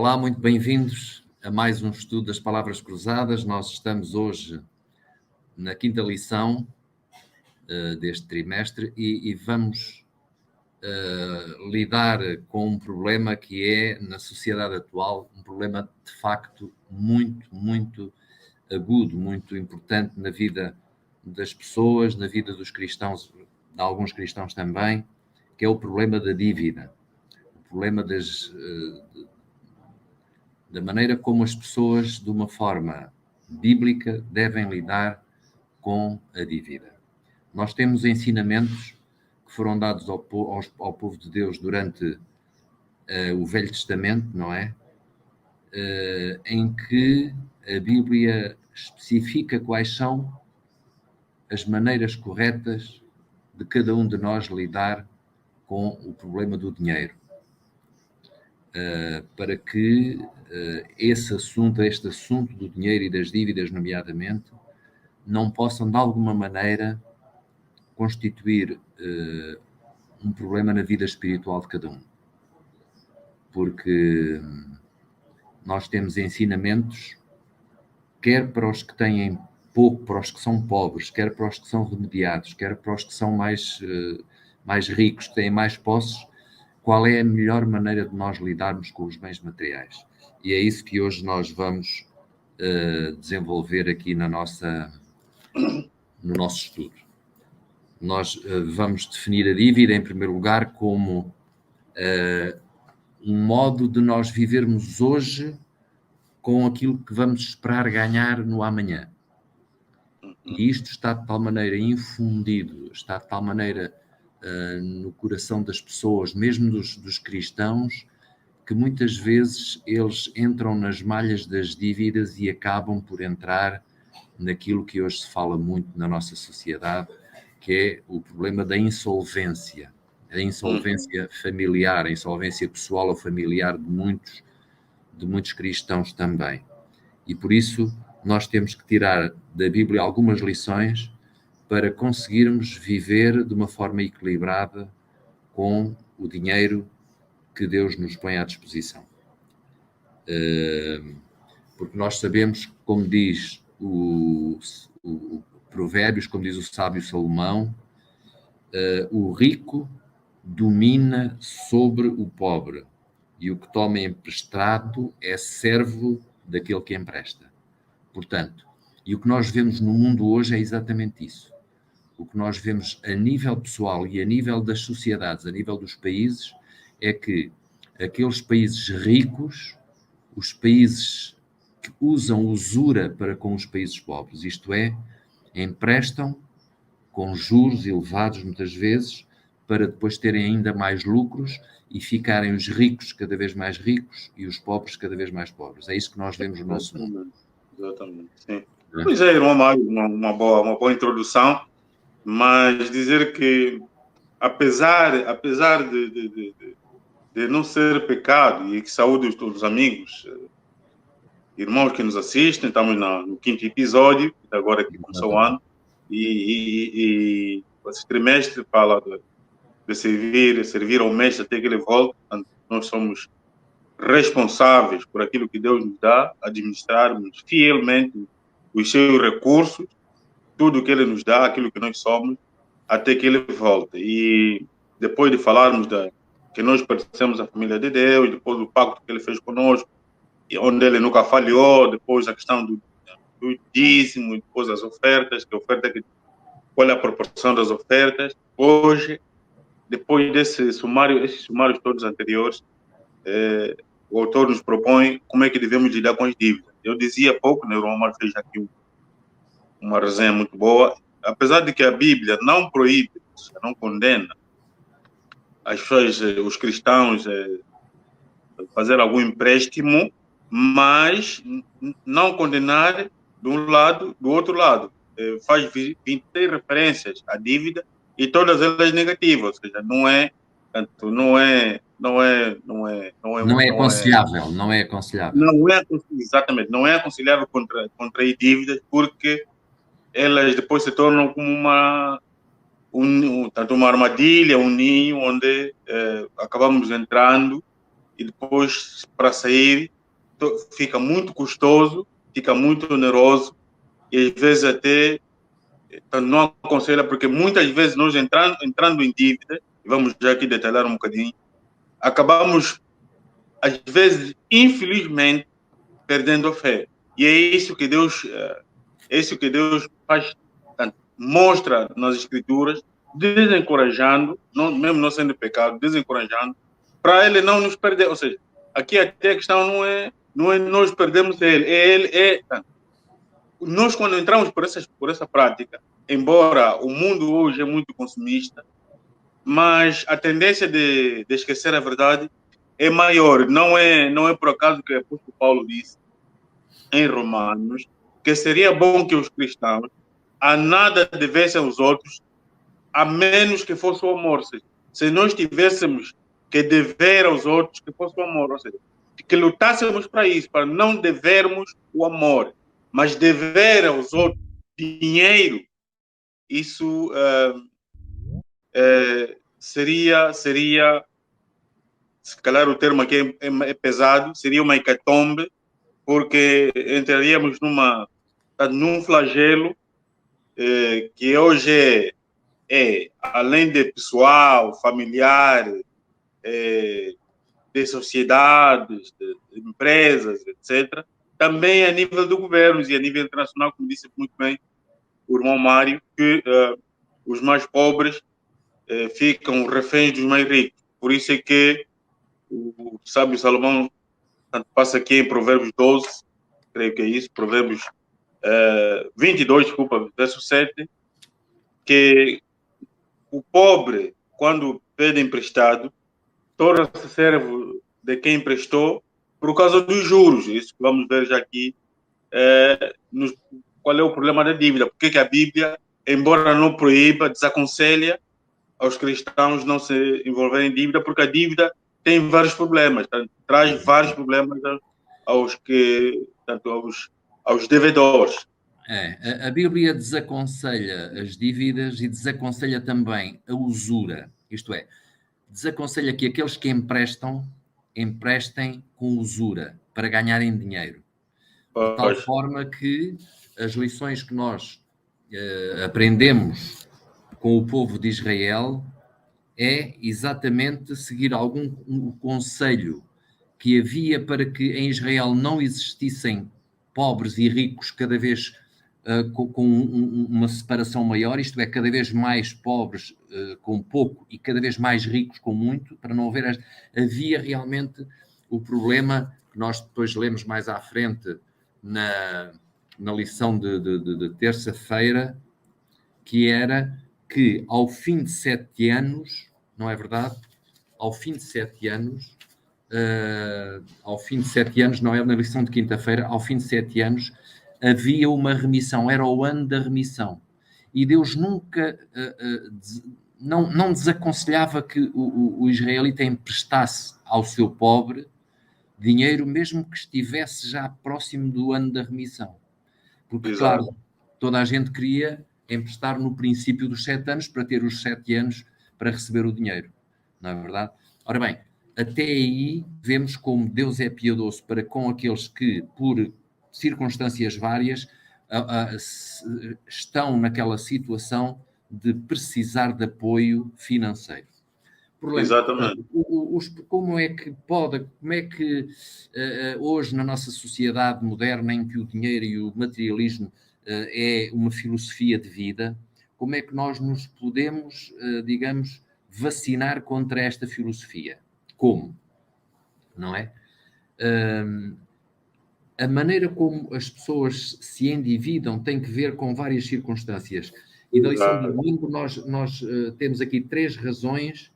Olá, muito bem-vindos a mais um estudo das Palavras Cruzadas. Nós estamos hoje na quinta lição deste trimestre e vamos lidar com um problema que é, na sociedade atual, um problema de facto muito agudo, muito importante na vida das pessoas, na vida dos cristãos, de alguns cristãos também, que é o problema da dívida, o problema da maneira como as pessoas, de uma forma bíblica, devem lidar com a dívida. Nós temos ensinamentos que foram dados ao povo de Deus durante o Velho Testamento, não é? Em que a Bíblia especifica quais são as maneiras corretas de cada um de nós lidar com o problema do dinheiro. Para que este assunto do dinheiro e das dívidas, nomeadamente, não possam, de alguma maneira, constituir um problema na vida espiritual de cada um. Porque nós temos ensinamentos, quer para os que têm pouco, para os que são pobres, quer para os que são remediados, quer para os que são mais ricos, que têm mais posses, qual é a melhor maneira de nós lidarmos com os bens materiais. E é isso que hoje nós vamos desenvolver aqui no nosso estudo. Nós vamos definir a dívida, em primeiro lugar, como um modo de nós vivermos hoje com aquilo que vamos esperar ganhar no amanhã. E isto está de tal maneira infundido, está de tal maneira no coração das pessoas, mesmo dos cristãos, que muitas vezes eles entram nas malhas das dívidas e acabam por entrar naquilo que hoje se fala muito na nossa sociedade, que é o problema da insolvência. A insolvência familiar, a insolvência pessoal ou familiar de muitos cristãos também. E por isso nós temos que tirar da Bíblia algumas lições para conseguirmos viver de uma forma equilibrada com o dinheiro que Deus nos põe à disposição. Porque nós sabemos, como diz o Provérbios, como diz o sábio Salomão, o rico domina sobre o pobre, e o que toma emprestado é servo daquele que empresta. Portanto, e o que nós vemos no mundo hoje é exatamente isso. O que nós vemos a nível pessoal e a nível das sociedades, a nível dos países, é que aqueles países ricos, os países que usam usura para com os países pobres, isto é, emprestam com juros elevados muitas vezes, para depois terem ainda mais lucros e ficarem os ricos cada vez mais ricos e os pobres cada vez mais pobres. É isso que nós vemos no nosso mundo. Exatamente, sim. Pois é, irmão Mário, uma boa introdução, mas dizer que apesar de não ser pecado, e que saúde os amigos, irmãos que nos assistem, estamos no quinto episódio, agora que começou o ano, e esse trimestre fala de servir ao mestre até que ele volte. Nós somos responsáveis por aquilo que Deus nos dá, administrarmos fielmente os seus recursos, tudo que ele nos dá, aquilo que nós somos, até que ele volte. E depois de falarmos que nós pertencemos à família de Deus, depois do pacto que ele fez conosco, e onde ele nunca falhou, depois a questão do dízimo, depois as ofertas, qual é a proporção das ofertas. Hoje, depois esses sumários todos anteriores, o autor nos propõe como é que devemos lidar com as dívidas. Eu dizia há pouco, né, o Romar fez aqui uma resenha muito boa, apesar de que a Bíblia não proíbe, não condena as pessoas, os cristãos, fazer algum empréstimo, mas não condenar de um lado, do outro lado. Faz 20 referências à dívida e todas elas negativas, ou seja, não é aconselhável. Exatamente, não é aconselhável contrair dívidas, porque elas depois se tornam como tanto uma armadilha, um ninho, onde acabamos entrando e depois, para sair, fica muito custoso, fica muito oneroso, e às vezes até não aconselha, porque muitas vezes nós entrando em dívida, e vamos já aqui detalhar um bocadinho, acabamos, às vezes, infelizmente, perdendo a fé. E é isso que Deus faz, mostra nas Escrituras, desencorajando, mesmo não sendo pecado, desencorajando, para Ele não nos perder. Ou seja, aqui até a questão não é nós perdermos Ele, nós quando entramos por essa prática, embora o mundo hoje é muito consumista, mas a tendência de esquecer a verdade é maior. Não é por acaso que o apóstolo Paulo disse em Romanos que seria bom que os cristãos a nada devessem os outros, a menos que fosse o amor. Ou seja, se nós tivéssemos que dever aos outros, que fosse o amor. Ou seja, que lutássemos para isso, para não devermos o amor, mas dever aos outros dinheiro, isso seria, se calhar o termo aqui é pesado, seria uma hecatombe, porque entraríamos num flagelo que hoje além de pessoal, familiar, de sociedades, de empresas, etc., também a nível do governo e a nível internacional, como disse muito bem o irmão Mário, que os mais pobres ficam reféns dos mais ricos. Por isso é que o sábio Salomão passa aqui em Provérbios 12, creio que é isso, Provérbios 22, desculpa, verso 7, que o pobre, quando pede emprestado, torna-se servo de quem emprestou por causa dos juros. Isso que vamos ver já aqui. Qual é o problema da dívida? Por que a Bíblia, embora não proíba, desaconselha aos cristãos não se envolverem em dívida? Porque a dívida tem vários problemas, traz vários problemas aos devedores. A Bíblia desaconselha as dívidas e desaconselha também a usura. Isto é, desaconselha que aqueles que emprestem com usura para ganharem dinheiro. De tal forma que as lições que nós aprendemos com o povo de Israel é exatamente seguir um conselho que havia para que em Israel não existissem pobres e ricos cada vez com uma separação maior, isto é, cada vez mais pobres com pouco e cada vez mais ricos com muito, para não haver... Havia realmente o problema que nós depois lemos mais à frente na lição de terça-feira, que era que ao fim de 7 anos, não é verdade? Ao fim de 7 anos, não é na lição de quinta-feira, ao fim de 7 anos, havia uma remissão, era o ano da remissão. E Deus nunca, não desaconselhava que o israelita emprestasse ao seu pobre dinheiro, mesmo que estivesse já próximo do ano da remissão. Porque, exato, claro, toda a gente queria emprestar no princípio dos 7 anos para ter os 7 anos para receber o dinheiro. Não é verdade? Ora bem, até aí vemos como Deus é piedoso para com aqueles que, por circunstâncias várias, estão naquela situação de precisar de apoio financeiro. Problema, exatamente. Como é que hoje na nossa sociedade moderna, em que o dinheiro e o materialismo é uma filosofia de vida, como é que nós nos podemos, digamos, vacinar contra esta filosofia? Como? Não é? A maneira como as pessoas se endividam tem que ver com várias circunstâncias. E na lição do domingo nós temos aqui 3 razões,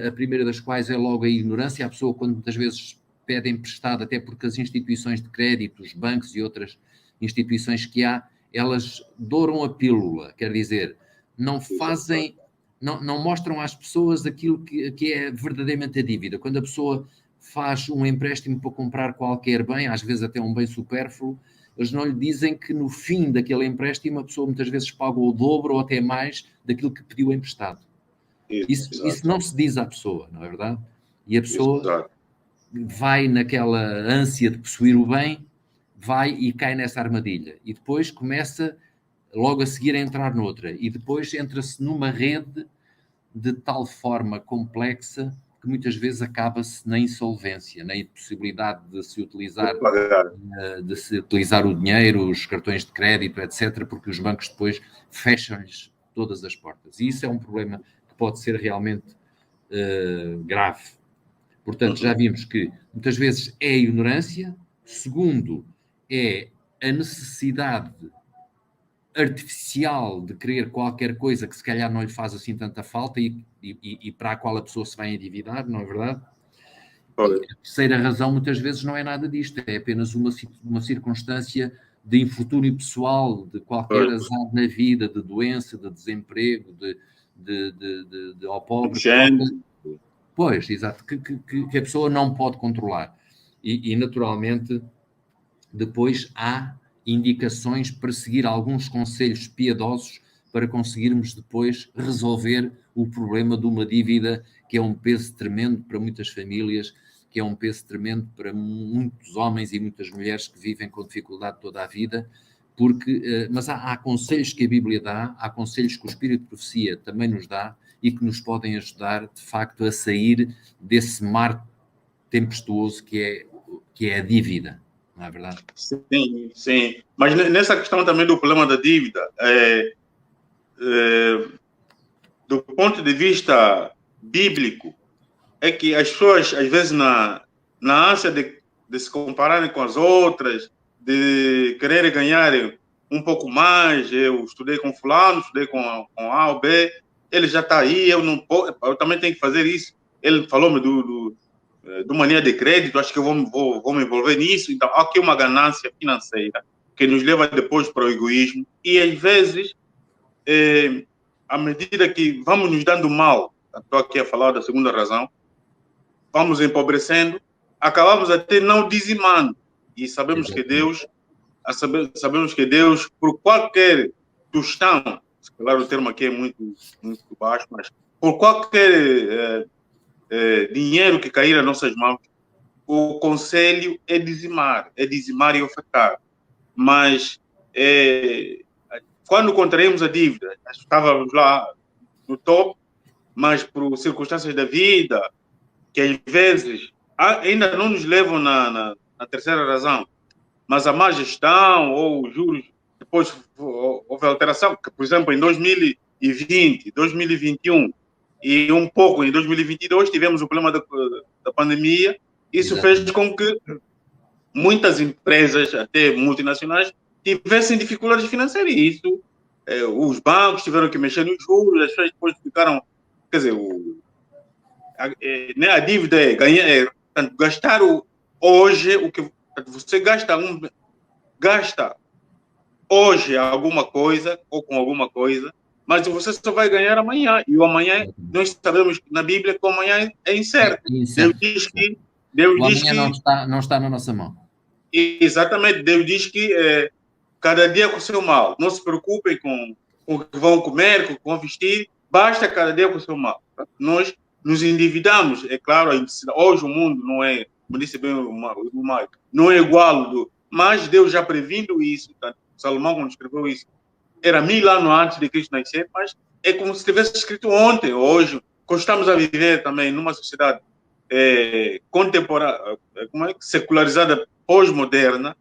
a primeira das quais é logo a ignorância. A pessoa, quando muitas vezes pede emprestado, até porque as instituições de crédito, os bancos e outras instituições que há, elas douram a pílula, quer dizer, não mostram às pessoas aquilo que é verdadeiramente a dívida. Quando a pessoa faz um empréstimo para comprar qualquer bem, às vezes até um bem supérfluo, eles não lhe dizem que no fim daquele empréstimo a pessoa muitas vezes paga o dobro ou até mais daquilo que pediu emprestado. Isso não se diz à pessoa, não é verdade? E a pessoa vai naquela ânsia de possuir o bem, vai e cai nessa armadilha. E depois começa logo a seguir a entrar noutra. E depois entra-se numa rede de tal forma complexa que muitas vezes acaba-se na insolvência, na impossibilidade de se utilizar o dinheiro, os cartões de crédito, etc., porque os bancos depois fecham-lhes todas as portas. E isso é um problema que pode ser realmente grave. Portanto, já vimos que muitas vezes é a ignorância, segundo, é a necessidade artificial de querer qualquer coisa que se calhar não lhe faz assim tanta falta e para a qual a pessoa se vai endividar, não é verdade? E a terceira razão muitas vezes não é nada disto, é apenas uma circunstância de infortúnio pessoal, de qualquer azar na vida, de doença, de desemprego, de ao pobre. Pois, exato, que a pessoa não pode controlar. E naturalmente, depois há indicações para seguir alguns conselhos piedosos para conseguirmos depois resolver o problema de uma dívida que é um peso tremendo para muitas famílias, que é um peso tremendo para muitos homens e muitas mulheres que vivem com dificuldade toda a vida, mas há conselhos que a Bíblia dá, há conselhos que o Espírito de Profecia também nos dá e que nos podem ajudar, de facto, a sair desse mar tempestuoso que é a dívida. Não é verdade? Sim, sim. Mas nessa questão também do problema da dívida, do ponto de vista bíblico, é que as pessoas, às vezes, na ânsia de se compararem com as outras, de querer ganhar um pouco mais, eu estudei com fulano, estudei com A ou B, ele já está aí, eu não posso, eu também tenho que fazer isso. Ele falou-me do mania de crédito, acho que eu vou me envolver nisso. Então, há aqui uma ganância financeira que nos leva depois para o egoísmo e, às vezes, à medida que vamos nos dando mal, estou aqui a falar da segunda razão, vamos empobrecendo, acabamos até não dizimando. E sabemos que Deus, por qualquer tostão, claro, o termo aqui é muito, muito baixo, mas por qualquer dinheiro que cair nas nossas mãos, o conselho é dizimar e ofertar. Mas quando contraímos a dívida, estávamos lá no topo, mas por circunstâncias da vida, que às vezes ainda não nos levam na terceira razão, mas a má gestão ou os juros, depois houve alteração, que, por exemplo, em 2020, 2021 e um pouco em 2022 tivemos o problema da pandemia. Isso fez com que muitas empresas, até multinacionais, tivessem dificuldades financeiras. E isso, os bancos tiveram que mexer nos juros, as pessoas depois ficaram, quer dizer, a dívida gastar hoje o que você gasta hoje alguma coisa ou com alguma coisa, mas você só vai ganhar amanhã, e o amanhã nós sabemos na Bíblia que o amanhã é incerto. Deus diz que o amanhã não está na nossa mão. Exatamente, Deus diz que cada dia com o seu mal. Não se preocupem com o que vão comer, com o que vão vestir, basta cada dia com o seu mal. Nós nos endividamos, é claro, hoje o mundo não é, como disse bem o Mário, não é igual, mas Deus já previndo isso. Tá? Salomão, quando escreveu isso, era 1000 anos antes de Cristo nascer, mas é como se tivesse escrito ontem, hoje. Estamos a viver também numa sociedade contemporânea, secularizada, pós-moderna,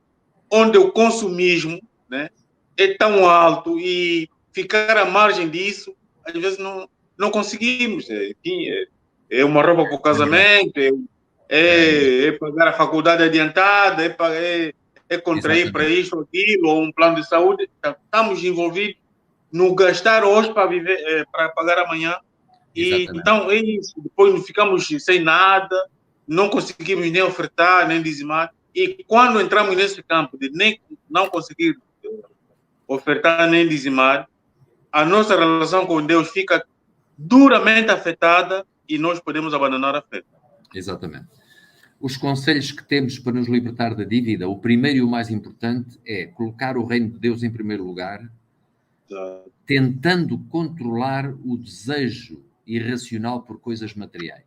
onde o consumismo, né, é tão alto e ficar à margem disso, às vezes não conseguimos. É uma roupa para o casamento, é pagar a faculdade adiantada, é contrair para isto ou aquilo, ou um plano de saúde. Estamos envolvidos no gastar hoje para viver, para pagar amanhã. E então é isso. Depois ficamos sem nada, não conseguimos nem ofertar, nem dizimar. E quando entramos nesse campo de nem não conseguir ofertar nem dizimar, a nossa relação com Deus fica duramente afetada e nós podemos abandonar a fé. Exatamente. Os conselhos que temos para nos libertar da dívida, o primeiro e o mais importante é colocar o reino de Deus em primeiro lugar, tentando controlar o desejo irracional por coisas materiais.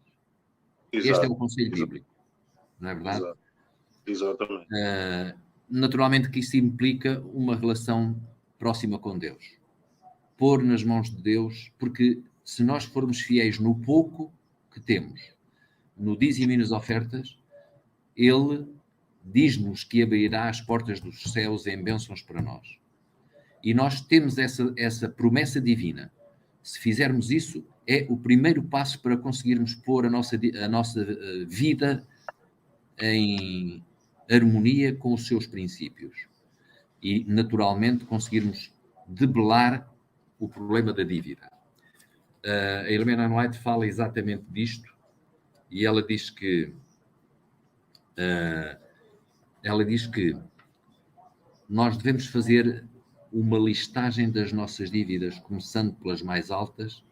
Exato. Este é o conselho bíblico. não é verdade? Exatamente. Naturalmente que isso implica uma relação próxima com Deus. Pôr nas mãos de Deus, porque se nós formos fiéis no pouco que temos, no dízimo e nas ofertas, Ele diz-nos que abrirá as portas dos céus em bênçãos para nós. E nós temos essa promessa divina. Se fizermos isso, é o primeiro passo para conseguirmos pôr a nossa vida em harmonia com os seus princípios. E, naturalmente, conseguirmos debelar o problema da dívida. A Ellen White fala exatamente disto, e ela diz que nós devemos fazer uma listagem das nossas dívidas, começando pelas mais altas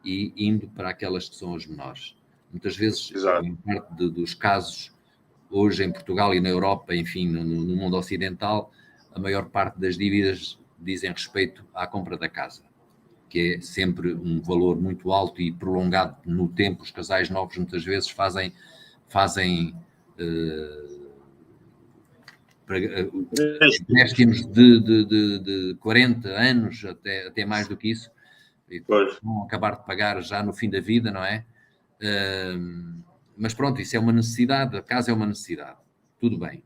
e indo para aquelas que são as menores. Muitas vezes, em parte dos casos, hoje em Portugal e na Europa, enfim, no mundo ocidental, a maior parte das dívidas dizem respeito à compra da casa, que é sempre um valor muito alto e prolongado no tempo. Os casais novos muitas vezes fazem empréstimos de 40 anos, até mais do que isso, e vão acabar de pagar já no fim da vida, não é? Mas pronto, isso é uma necessidade, a casa é uma necessidade, tudo bem.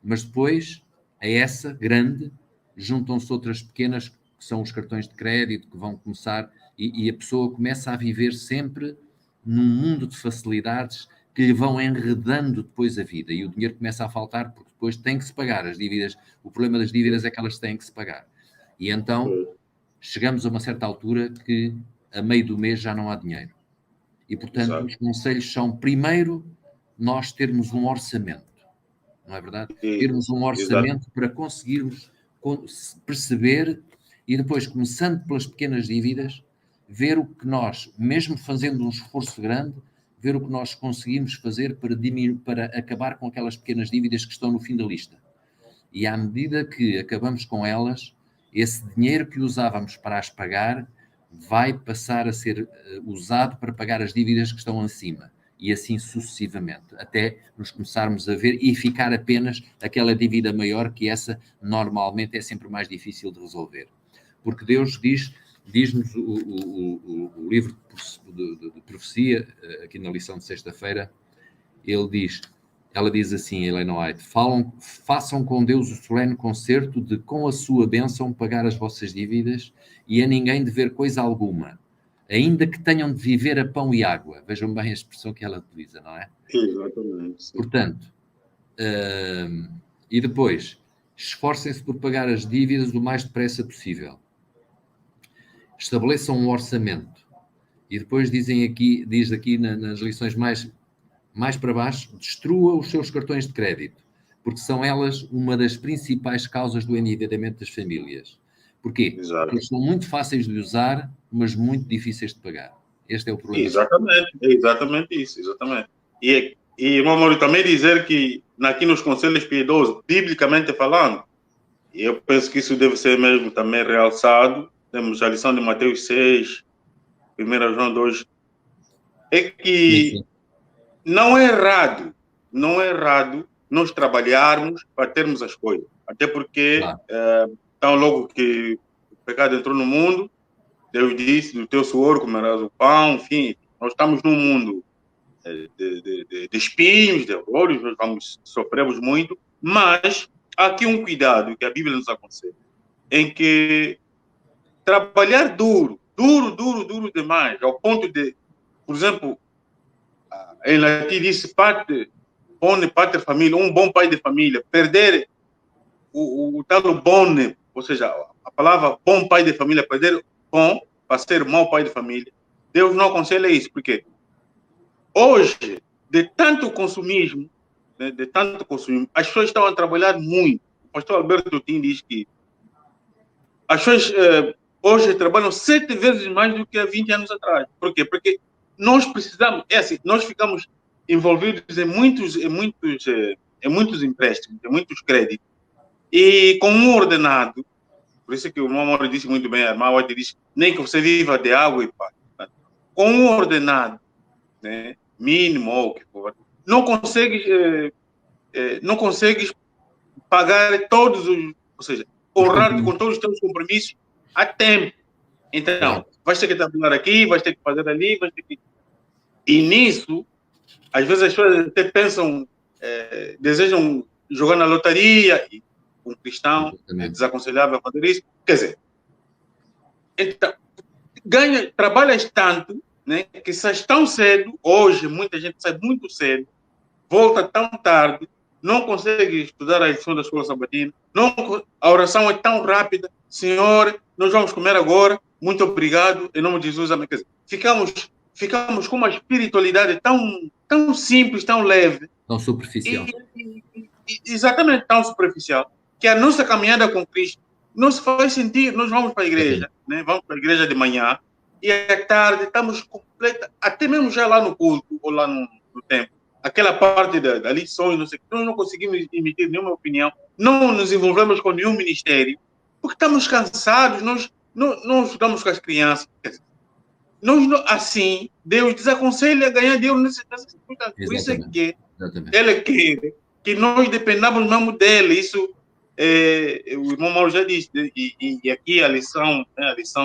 Mas depois, a essa grande, juntam-se outras pequenas, que são os cartões de crédito, que vão começar, e a pessoa começa a viver sempre num mundo de facilidades que lhe vão enredando depois a vida, e o dinheiro começa a faltar, porque depois tem que se pagar as dívidas. O problema das dívidas é que elas têm que se pagar. E então, chegamos a uma certa altura que, a meio do mês, já não há dinheiro. E, portanto, os conselhos são, primeiro, nós termos um orçamento, não é verdade? Termos um orçamento para conseguirmos perceber e depois, começando pelas pequenas dívidas, ver o que nós, mesmo fazendo um esforço grande, ver o que nós conseguimos fazer para acabar com aquelas pequenas dívidas que estão no fim da lista. E à medida que acabamos com elas, esse dinheiro que usávamos para as pagar vai passar a ser usado para pagar as dívidas que estão acima. E assim sucessivamente, até nos começarmos a ver e ficar apenas aquela dívida maior, que essa normalmente é sempre mais difícil de resolver. Porque Deus diz-nos o livro de profecia, aqui na lição de sexta-feira, ela diz assim, Ellen White: façam com Deus o solene concerto de, com a sua bênção, pagar as vossas dívidas e a ninguém dever coisa alguma, ainda que tenham de viver a pão e água. Vejam bem a expressão que ela utiliza, não é? Exatamente. Sim. Portanto, e depois, esforcem-se por pagar as dívidas o mais depressa possível. Estabeleçam um orçamento. E depois diz aqui nas lições mais para baixo, destrua os seus cartões de crédito, porque são elas uma das principais causas do endividamento das famílias. Porquê? Porque são muito fáceis de usar, mas muito difíceis de pagar. Este é o problema. Exatamente isso, exatamente. E irmão Mauro, também dizer que aqui nos conselhos piedosos, biblicamente falando, eu penso que isso deve ser mesmo também realçado. Temos a lição de Mateus 6, 1 João 2, é que Sim. não é errado nós trabalharmos para termos as coisas. Até porque, tão logo que o pecado entrou no mundo, Deus disse: do teu suor comerás o pão, enfim. Nós estamos num mundo de espinhos, de horrores, nós sofremos muito, mas há aqui um cuidado que a Bíblia nos aconselha, em que trabalhar duro demais, ao ponto de, por exemplo, em latim disse bone pater família, um bom pai de família, perder o tal bone, ou seja, a palavra bom pai de família, perder bom para ser mau pai de família. Deus não aconselha isso, porque hoje, de tanto consumismo, as pessoas estão a trabalhar muito. O pastor Alberto Tim diz que as pessoas hoje trabalham 7 vezes mais do que há 20 anos atrás. Por quê? Porque nós precisamos, nós ficamos envolvidos em muitos empréstimos, em muitos créditos. E com um ordenado, por isso que o irmão Mauro disse muito bem, a irmã White disse, nem que você viva de água e paz. Com um ordenado, né, mínimo ou o que for, não consegues, não consegues pagar todos os, ou seja, honrar-te com todos os teus compromissos a tempo. Então, vais ter que trabalhar aqui, vais ter que fazer ali, vais ter que... E nisso, às vezes as pessoas até pensam, desejam jogar na lotaria, e um cristão é desaconselhável fazer isso. Quer dizer, então, trabalhas tanto, né, que sais tão cedo, hoje muita gente sai muito cedo, volta tão tarde, não consegue estudar a lição da escola sabatina, não, a oração é tão rápida, Senhor, nós vamos comer agora, muito obrigado, em nome de Jesus, amém. Quer dizer, ficamos com uma espiritualidade tão simples, tão leve. Tão superficial. Exatamente, tão superficial, que a nossa caminhada com Cristo não se faz sentir. Nós vamos para a igreja, né? Vamos para a igreja de manhã, e à tarde estamos completa, até mesmo já lá no culto, ou lá no templo, aquela parte da lições, não sei, nós não conseguimos emitir nenhuma opinião, não nos envolvemos com nenhum ministério, porque estamos cansados, nós não estudamos com as crianças. Nós, assim, Deus desaconselha a ganhar dinheiro nessa circunstância. Por isso é que Ele quer que nós dependamos mesmo dele. Isso, o irmão Mauro já disse, e aqui a lição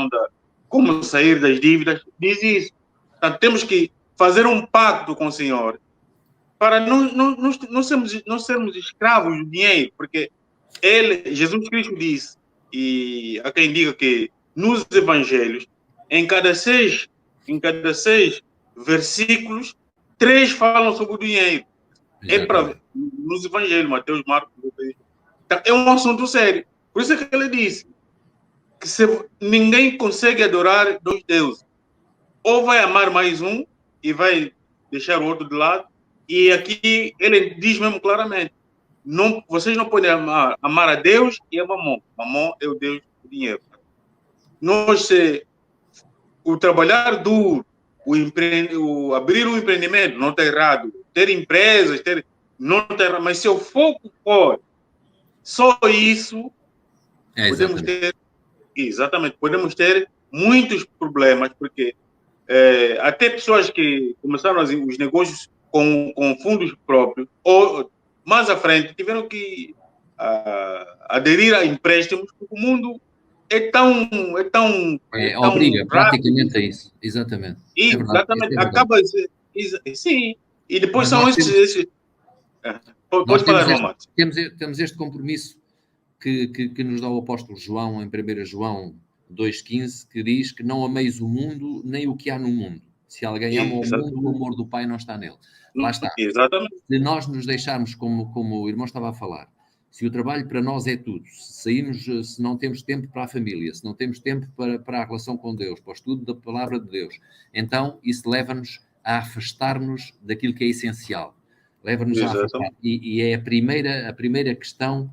da como sair das dívidas, diz isso. Portanto, temos que fazer um pacto com o Senhor para não sermos escravos do dinheiro, porque Jesus Cristo disse, e há quem diga que nos evangelhos, em cada seis versículos, 3 falam sobre o dinheiro. Nos evangelhos, Mateus, Marcos, então, é um assunto sério. Por isso é que ele disse que ninguém consegue adorar 2 deuses. Ou vai amar mais um e vai deixar o outro de lado. E aqui ele diz mesmo claramente, vocês não podem amar a Deus e a Mamon. Mamon é o Deus do dinheiro. O trabalhar duro, o abrir um empreendimento, não está errado. Ter empresas, não está errado. Mas se o foco for só isso, podemos ter muitos problemas, porque até pessoas que começaram os negócios com fundos próprios, ou mais à frente, tiveram que aderir a empréstimos, porque o mundo obriga praticamente a isso, exatamente. Exatamente, acaba sim, e depois são esses pode falar, irmão. Temos este compromisso que nos dá o apóstolo João, em 1 João 2,15, que diz que não ameis o mundo, nem o que há no mundo. Se alguém ama o mundo, o amor do Pai não está nele. Lá está. Exatamente. Se nós nos deixarmos, como o irmão estava a falar, se o trabalho para nós é tudo, se não temos tempo para a família, se não temos tempo para a relação com Deus, para o estudo da palavra de Deus, então isso leva-nos a afastar-nos daquilo que é essencial. Leva-nos a afastar. E é a primeira questão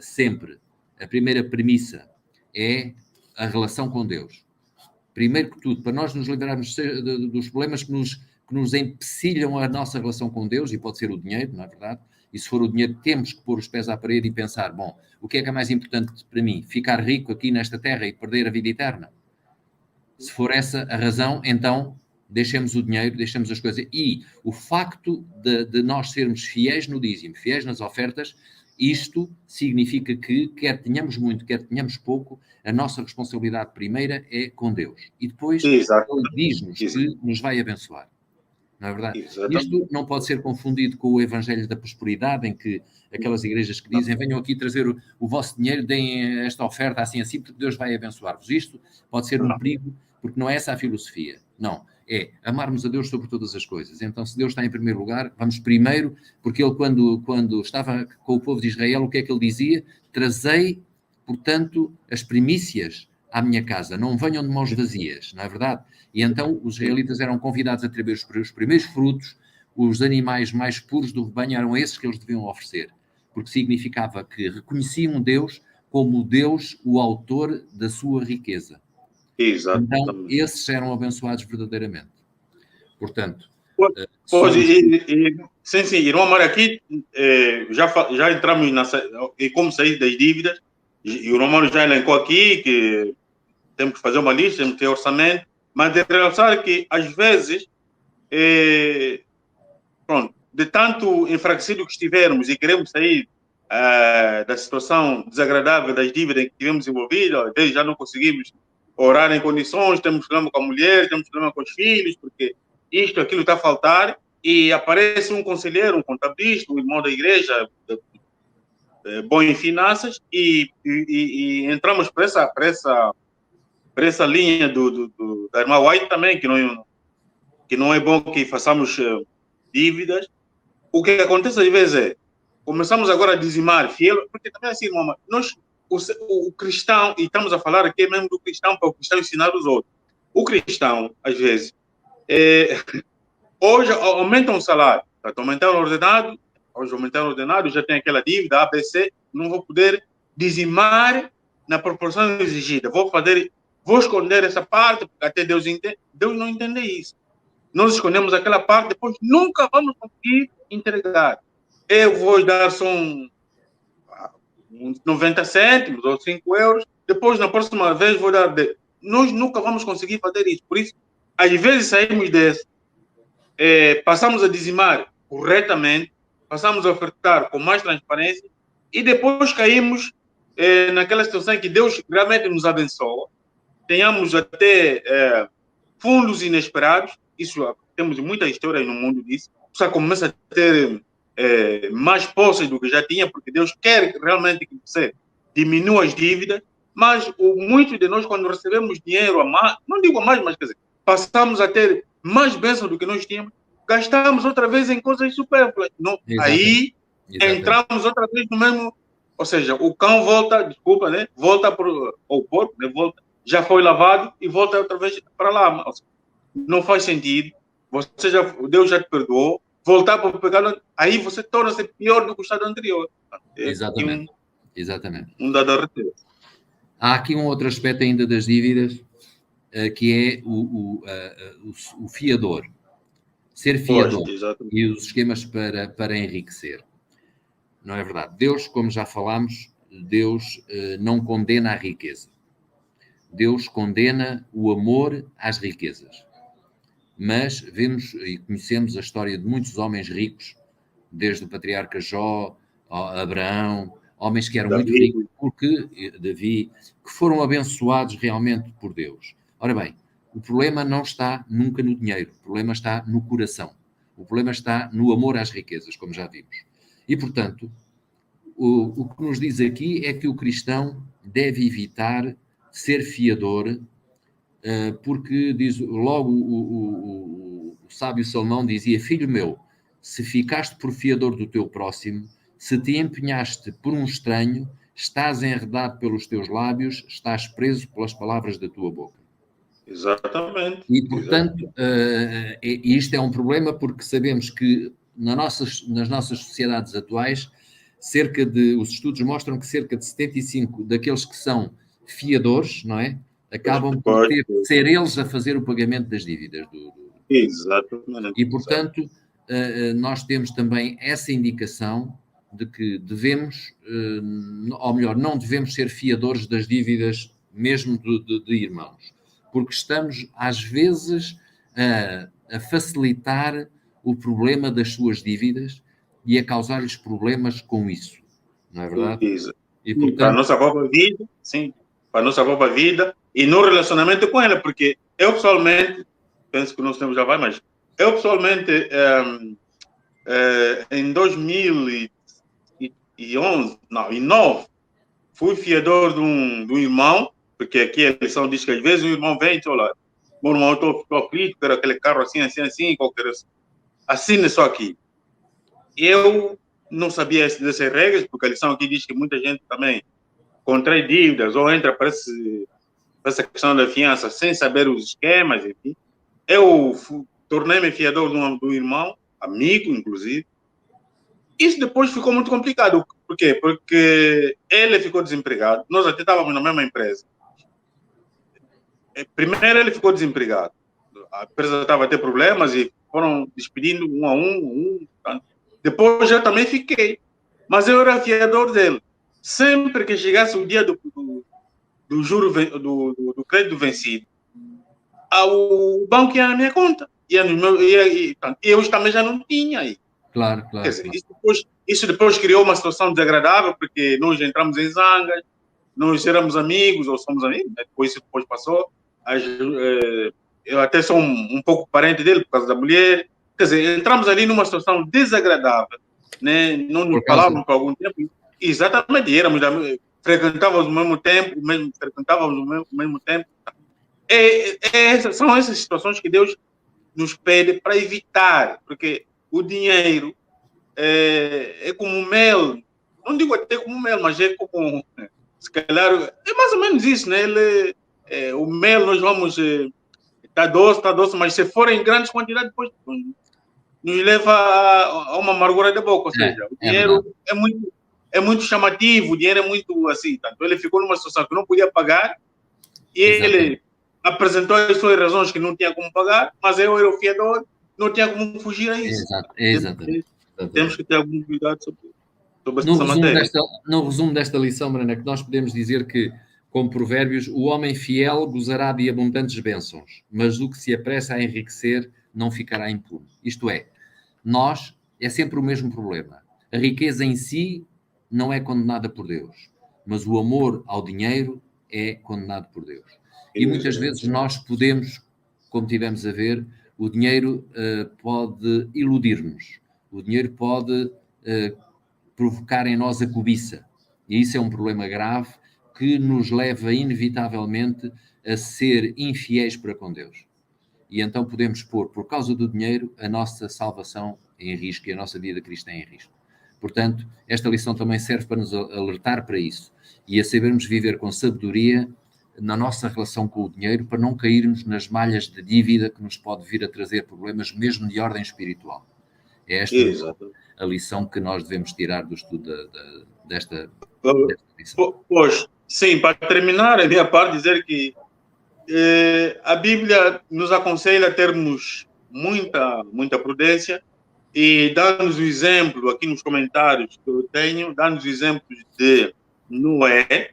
sempre, a primeira premissa é a relação com Deus. Primeiro que tudo, para nós nos livrarmos dos problemas que nos empecilham a nossa relação com Deus, e pode ser o dinheiro, não é verdade? E se for o dinheiro, temos que pôr os pés à parede e pensar, bom, o que é mais importante para mim? Ficar rico aqui nesta terra e perder a vida eterna? Se for essa a razão, então deixemos o dinheiro, deixemos as coisas. E o facto de nós sermos fiéis no dízimo, fiéis nas ofertas, isto significa que, quer tenhamos muito, quer tenhamos pouco, a nossa responsabilidade primeira é com Deus. E depois Ele diz-nos que nos vai abençoar. Não é verdade? Exatamente. Isto não pode ser confundido com o Evangelho da Prosperidade, em que aquelas igrejas que dizem venham aqui trazer o vosso dinheiro, deem esta oferta assim, porque Deus vai abençoar-vos. Isto pode ser um perigo, porque não é essa a filosofia. Não. É amarmos a Deus sobre todas as coisas. Então, se Deus está em primeiro lugar, vamos primeiro, porque Ele, quando estava com o povo de Israel, o que é que Ele dizia? Trazei, portanto, as primícias à minha casa, não venham de mãos vazias, não é verdade? E então os israelitas eram convidados a trazer os primeiros frutos, os animais mais puros do rebanho eram esses que eles deviam oferecer, porque significava que reconheciam Deus como Deus, o autor da sua riqueza. Exatamente. Então, esses eram abençoados verdadeiramente. Portanto... Sim, irmão Mário, aqui já entramos em como sair das dívidas, e o irmão Mário já elencou aqui que temos que fazer uma lista, temos que ter orçamento, mas de realçar que, às vezes, de tanto enfraquecido que estivermos e queremos sair da situação desagradável das dívidas que tivemos envolvidos, às vezes já não conseguimos orar em condições, temos problema com a mulher, temos problema com os filhos, porque isto, aquilo está a faltar, e aparece um conselheiro, um contabilista, um irmão da igreja, bom em finanças, e entramos para essa linha da irmã White também, que não é bom que façamos dívidas. O que acontece às vezes é, começamos agora a dizimar fiel, porque também assim, irmão, nós, o cristão, e estamos a falar aqui mesmo do cristão, para o cristão ensinar os outros. O cristão, às vezes, hoje aumentam o salário, aumentaram o ordenado, hoje aumentaram o ordenado, já tem aquela dívida, ABC, não vou poder dizimar na proporção exigida, vou esconder essa parte, porque até Deus entende. Deus não entende isso. Nós escondemos aquela parte, depois nunca vamos conseguir entregar. Eu vou dar só uns 90 cêntimos ou 5 euros, depois na próxima vez vou dar 10. Nós nunca vamos conseguir fazer isso. Por isso, às vezes saímos desse, passamos a dizimar corretamente, passamos a ofertar com mais transparência e depois caímos naquela situação em que Deus realmente nos abençoa, tenhamos até fundos inesperados. Isso, temos muitas histórias no mundo disso. Você começa a ter mais posses do que já tinha, porque Deus quer realmente que você diminua as dívidas, mas muitos de nós, quando recebemos dinheiro a mais, não digo a mais, mas quer dizer, passamos a ter mais bênçãos do que nós tínhamos, gastamos outra vez em coisas supérfluas. Aí entramos outra vez no mesmo, ou seja, o cão volta, desculpa, né? Volta para o porco, né? Volta, já foi lavado e volta outra vez para lá. Não faz sentido. Deus já te perdoou. Voltar para o pecado, aí você torna-se pior do que o estado anterior. Exatamente. Exatamente. Um dado a reter. Há aqui um outro aspecto ainda das dívidas, que é o fiador. Ser fiador. Pois, e os esquemas para enriquecer. Não é verdade? Deus, como já falámos, Deus não condena a riqueza. Deus condena o amor às riquezas. Mas vemos e conhecemos a história de muitos homens ricos, desde o patriarca Jó, Abraão, homens que eram muito ricos, Davi, que foram abençoados realmente por Deus. Ora bem, o problema não está nunca no dinheiro, o problema está no coração, o problema está no amor às riquezas, como já vimos. E, portanto, o que nos diz aqui é que o cristão deve evitar ser fiador, porque diz, logo o sábio Salomão dizia: filho meu, se ficaste por fiador do teu próximo, se te empenhaste por um estranho, estás enredado pelos teus lábios, estás preso pelas palavras da tua boca. Exatamente. E, portanto, isto é um problema, porque sabemos que nas nossas sociedades atuais, os estudos mostram que cerca de 75% daqueles que são fiadores, não é? Acabam por ter que ser eles a fazer o pagamento das dívidas. Exatamente. E, portanto, nós temos também essa indicação de que devemos, ou melhor, não devemos ser fiadores das dívidas mesmo de irmãos, porque estamos, às vezes, a facilitar o problema das suas dívidas e a causar-lhes problemas com isso. Não é verdade? Isso. E, portanto, para a nossa própria vida, sim, para a nossa própria vida, e no relacionamento com ela, porque eu pessoalmente, penso que o nosso tempo já vai, mas eu pessoalmente, em 2009, fui fiador de um irmão, porque aqui a lição diz que às vezes o irmão vem e diz: olha, meu irmão, eu estou aflito, quero aquele carro assim, qualquer assine só aqui. Eu não sabia dessas regras, porque a lição aqui diz que muita gente também contrai dívidas ou entra para essa questão da fiança sem saber os esquemas, enfim. Eu tornei-me fiador de um irmão, amigo, inclusive. Isso depois ficou muito complicado. Por quê? Porque ele ficou desempregado. Nós até estávamos na mesma empresa. Primeiro ele ficou desempregado. A empresa estava a ter problemas e foram despedindo um a um. Depois eu também fiquei. Mas eu era fiador dele. Sempre que chegasse o dia do juro, do crédito vencido, o banco ia na minha conta. E eu também já não tinha aí. Claro, Quer claro, dizer, claro. isso depois criou uma situação desagradável, porque nós entramos em zangas, nós éramos amigos, ou somos amigos, né? Depois passou. Eu até sou um pouco parente dele por causa da mulher. Quer dizer, entramos ali numa situação desagradável, né? Não nos Por causa... falávamos por algum tempo. Exatamente, frequentávamos ao mesmo tempo, frequentávamos ao mesmo tempo. São essas situações que Deus nos pede para evitar, porque o dinheiro é como mel, não digo até como mel, mas é como, se calhar, é mais ou menos isso, né? O mel nós vamos, tá doce, mas se for em grandes quantidades, depois nos leva a uma amargura de boca, ou seja, o É verdade. dinheiro é muito chamativo, o dinheiro é muito assim, tanto ele ficou numa situação que não podia pagar e Exatamente. ele apresentou as suas razões que não tinha como pagar, mas eu era o fiador, não tinha como fugir a isso. Exatamente. Temos Exatamente. que ter algum cuidado sobre No essa resumo matéria. desta, no resumo desta lição, Brana, que nós podemos dizer que, como provérbios, o homem fiel gozará de abundantes bênçãos, mas o que se apressa a enriquecer não ficará impune. Isto é, é sempre o mesmo problema. A riqueza em si não é condenada por Deus, mas o amor ao dinheiro é condenado por Deus. E muitas vezes nós podemos, como tivemos a ver, o dinheiro pode iludir-nos, o dinheiro pode provocar em nós a cobiça. E isso é um problema grave que nos leva inevitavelmente a ser infiéis para com Deus. E então podemos pôr, por causa do dinheiro, a nossa salvação em risco e a nossa vida cristã em risco. Portanto, esta lição também serve para nos alertar para isso e a sabermos viver com sabedoria na nossa relação com o dinheiro para não cairmos nas malhas de dívida que nos pode vir a trazer problemas mesmo de ordem espiritual. É esta a lição que nós devemos tirar do estudo desta lição. Pois, sim, para terminar, a minha parte, dizer que a Bíblia nos aconselha a termos muita prudência e dá-nos o exemplo, aqui nos comentários que eu tenho, dá-nos exemplos de Noé.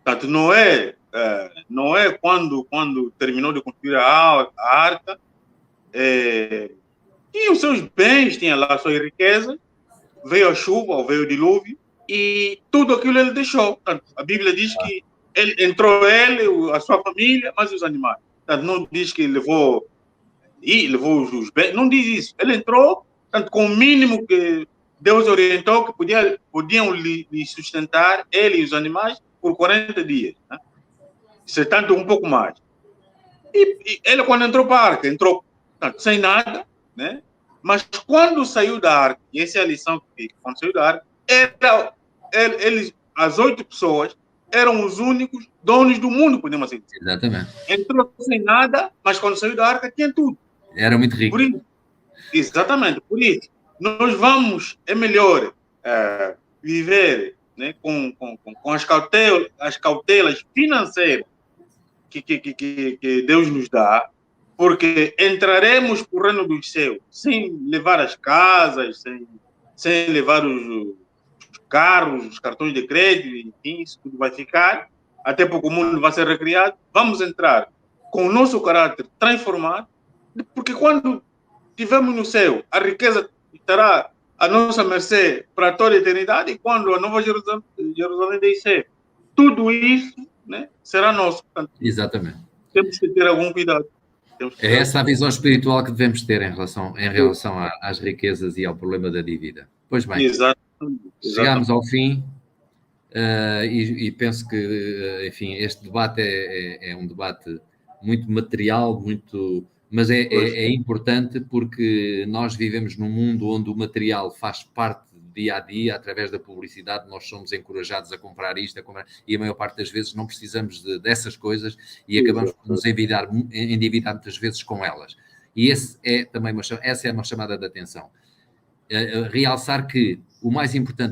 Portanto, Noé quando terminou de construir a arca, tinha os seus bens, tinha lá as suas riquezas, veio a chuva, ou veio o dilúvio, e tudo aquilo ele deixou. Portanto, a Bíblia diz que entrou ele, a sua família, mas os animais. Portanto, não diz que levou os bens, não diz isso. Ele entrou, portanto, com o mínimo que Deus orientou, que podiam lhe sustentar, ele e os animais, por 40 dias. Né? Se tanto, um pouco mais. E ele, quando entrou para a arca, entrou portanto, sem nada, né? Mas quando saiu da arca, e essa é a lição que fica, quando saiu da arca, as 8 pessoas eram os únicos donos do mundo, podemos assim dizer. Exatamente. Entrou sem nada, mas quando saiu da arca tinha tudo. Era muito rico. Exatamente, por isso, nós vamos, é melhor viver né, com as cautelas financeiras que Deus nos dá, porque entraremos para o reino dos céus sem levar as casas, sem levar os carros, os cartões de crédito, enfim, isso tudo vai ficar, até porque o mundo vai ser recriado. Vamos entrar com o nosso caráter transformado, porque quando estivermos no céu, a riqueza estará à nossa mercê para toda a eternidade, e quando a Nova Jerusalém descer, tudo isso né, será nosso. Portanto, exatamente. Temos que ter algum cuidado. É essa a visão espiritual que devemos ter em relação às riquezas e ao problema da dívida. Pois bem, chegámos ao fim e penso que, enfim, este debate é um debate muito material, mas é importante porque nós vivemos num mundo onde o material faz parte do dia a dia, através da publicidade, nós somos encorajados a comprar isto, e a maior parte das vezes não precisamos dessas coisas e acabamos por nos endividar muitas vezes com elas. E essa é uma chamada de atenção. Realçar que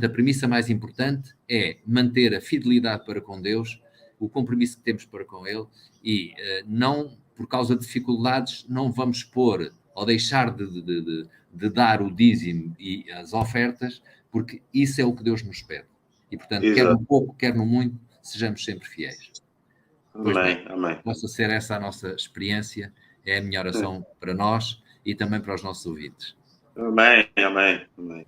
a premissa mais importante é manter a fidelidade para com Deus, o compromisso que temos para com Ele e não, por causa de dificuldades, não vamos pôr ou deixar de dar o dízimo e as ofertas, porque isso é o que Deus nos pede. E, portanto, quer no pouco, quer no muito, sejamos sempre fiéis. Amém. Possa ser essa a nossa experiência, é a minha oração para nós e também para os nossos ouvintes. Amém, amém, amém.